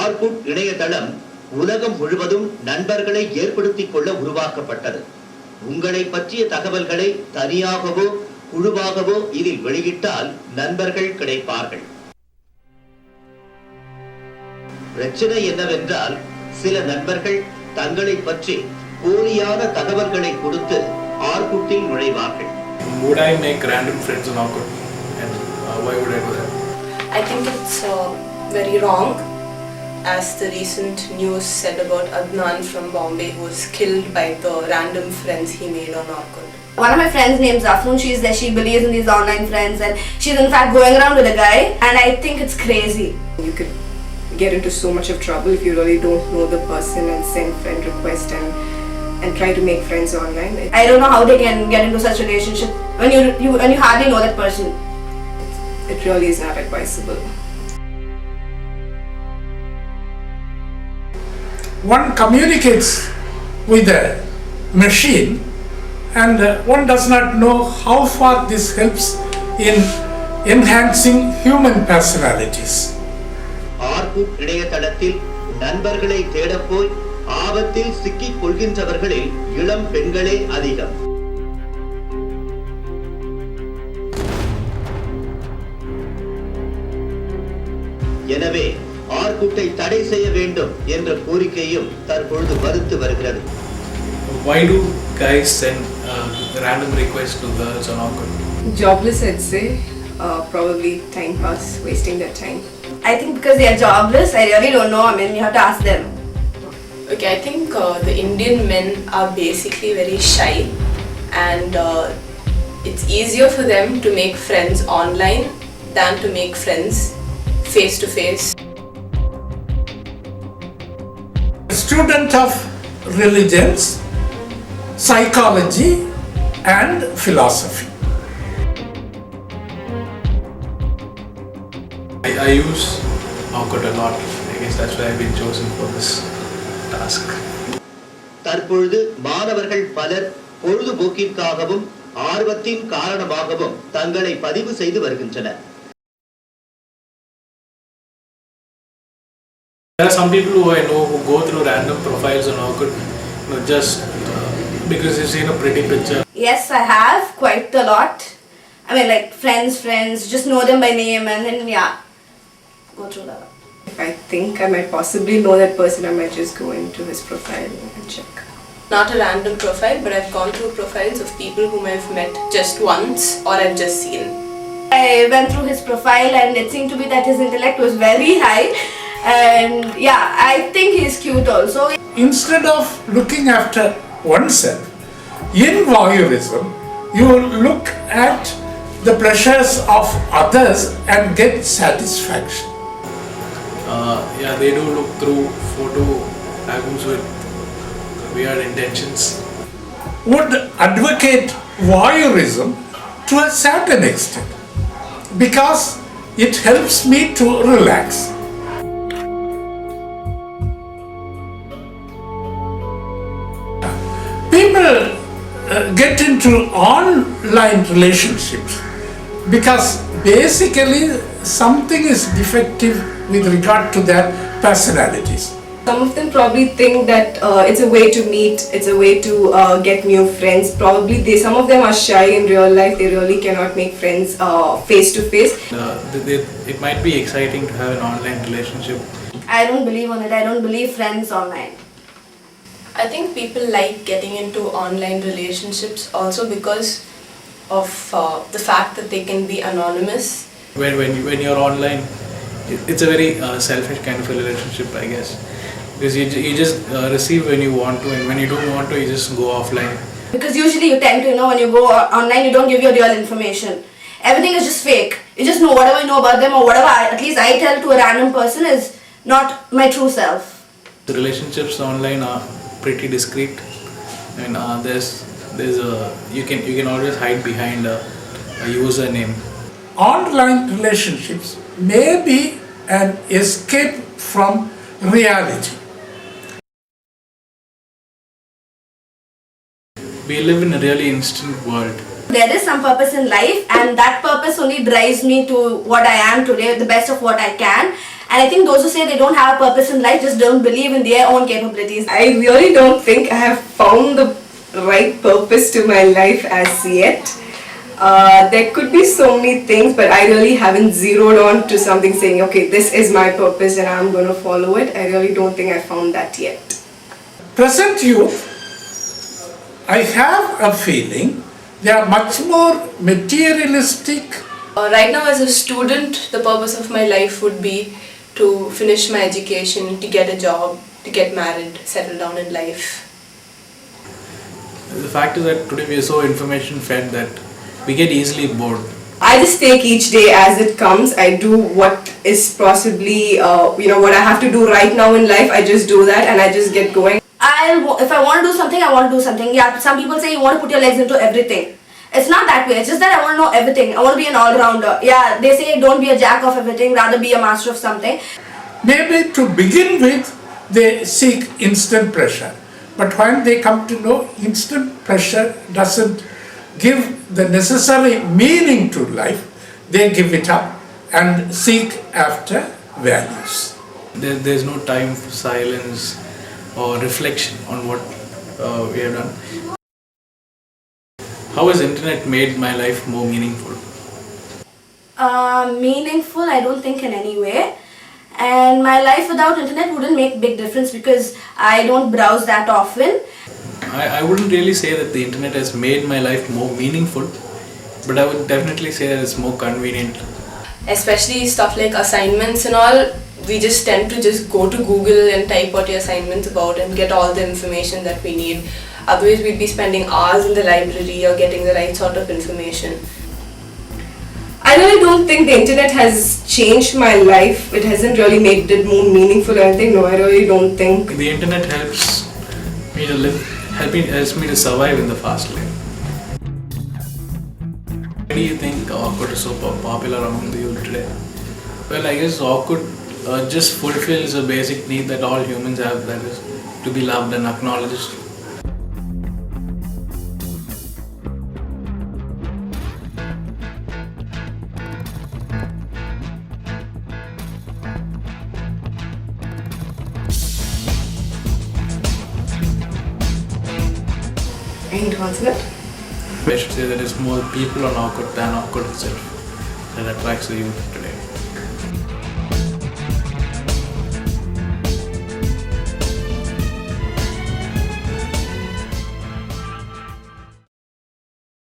Orkut இணையதளம் உலகம் முழுவதும் நண்பர்களை ஏற்படுத்திக் கொள்ள உருவாக்கப்பட்டது. உங்களை பற்றிய தகவல்களை தனியாகவோ குழுவாகவோ இதில் வெளியிட்டால் நண்பர்கள் கிடைப்பார்கள். பிரச்சனை என்னவென்றால் சில நண்பர்கள் தங்களை பற்றி போலியான தகவல்களை கொடுத்து ஆர்குட்டில் நுழைவார்கள். Would I make random friends on Orkut? And why would I do that? I think it's very wrong, as the recent news said about Adnan from Bombay, who was killed by the random friends he made on Orkut. One of my friends named Zafnoon, she's there, she believes in these online friends and she's in fact going around with a guy, and I think it's crazy. You could get into so much of trouble if you really don't know the person and send friend request and try to make friends online. I don't know how they can get into such a relationship when you hardly know that person. It really is not advisable. One communicates with a machine and one does not know how far this helps in enhancing human personalities. Orkut இணையதளத்தில் நண்பர்களை தேடப்போய் ஆபத்தில் சிக்கிக் கொள்கின்றவர்களில் இளம் பெண்களே அதிகம். எனவே ஆர்குட்டை தடை செய்ய வேண்டும் என்ற கோரிக்கையும் தற்பொழுது வலுத்து வருகிறது. Why do guys send random requests to girls on Orkut? Jobless, I'd say. Probably time pass, wasting their time. I think because they are jobless, I really don't know. I mean, you have to ask them. Okay, I think the Indian men are basically very shy, and it's easier for them to make friends online than to make friends face to face. Student of religions, psychology and philosophy. I use Orkut a lot. I guess that's why I've been chosen for this task. தற்பொழுது மாணவர்கள் பலர் பொழுதுபோக்கிற்காகவும் ஆர்வத்தின் காரணமாகவும் தங்களை பதிவு செய்து வருகின்றனர். There are some people who I know who go through random profiles on Orkut, just because they've seen a pretty picture. Yes, I have quite a lot. I mean, like friends, just know them by name and then go through that. If I think I might possibly know that person, I might just go into his profile and check. Not a random profile, but I've gone through profiles of people whom I've met just once or I've just seen. I went through his profile and it seemed to be that his intellect was very high, and I think he's cute also. Instead of looking after oneself, in voyeurism, you look at the pleasures of others and get satisfaction. They do look through photo albums with weird intentions. Would advocate voyeurism to a certain extent because it helps me to relax. People get into online relationships because basically something is defective with regard to their personalities. Some of them probably think that it's a way to meet, it's a way to get new friends. Probably some of them are shy in real life, they really cannot make friends face to face. It might be exciting to have an online relationship. I don't believe on it. I don't believe friends online. I think people like getting into online relationships also because of the fact that they can be anonymous. When you're online, it's a very selfish kind of a relationship, I guess. Because you just receive when you want to, and when you don't want to, you just go offline. Because usually you tend to, when you go online, you don't give your real information. Everything is just fake. You just know whatever you know about them, or whatever at least I tell to a random person is not my true self. The relationships online are pretty discreet. I mean, you can always hide behind a username. Online relationships may be an escape from reality. We live in a really instant world. There is some purpose in life, and that purpose only drives me to what I am today, the best of what I can. And I think those who say they don't have a purpose in life just don't believe in their own capabilities. I really don't think I have found the right purpose to my life as yet. There could be so many things, but I really haven't zeroed on to something saying, okay, this is my purpose and I'm going to follow it. I really don't think I found that yet. Present youth, I have a feeling they are much more materialistic. Right now, as a student, the purpose of my life would be to finish my education, to get a job, to get married, settle down in life. The fact is that today we are so information fed that we get easily bored. I just take each day as it comes. I do what is possibly, what I have to do right now in life. I just do that and I just get going. If I want to do something, I want to do something. Yeah, some people say you want to put your legs into everything. It's not that way. It's just that I want to know everything. I want to be an all-rounder. Yeah, they say don't be a jack of everything, rather be a master of something. Maybe to begin with, they seek instant pleasure. But when they come to know instant pleasure doesn't give the necessary meaning to life, they give it up and seek after values. There's no time for silence or reflection on what we have done. How has internet made my life more meaningful? Meaningful, I don't think in any way. And my life without internet wouldn't make big difference because I don't browse that often. I wouldn't really say that the internet has made my life more meaningful, but I would definitely say that it's more convenient. Especially stuff like assignments and all, we just tend to just go to Google and type what your assignment's about and get all the information that we need. Otherwise, we'd be spending hours in the library or getting the right sort of information. I really don't think the internet has changed my life. It hasn't really made it more meaningful or anything. No, I really don't think. The internet helps me to live, helps me to survive in the fast life. Why do you think Awkward is so popular among the youth today? Well, I guess Awkward just fulfills a basic need that all humans have, that is to be loved and acknowledged. I need to answer that. I should say that it's more people on Awkward than Awkward itself that attracts the youth today.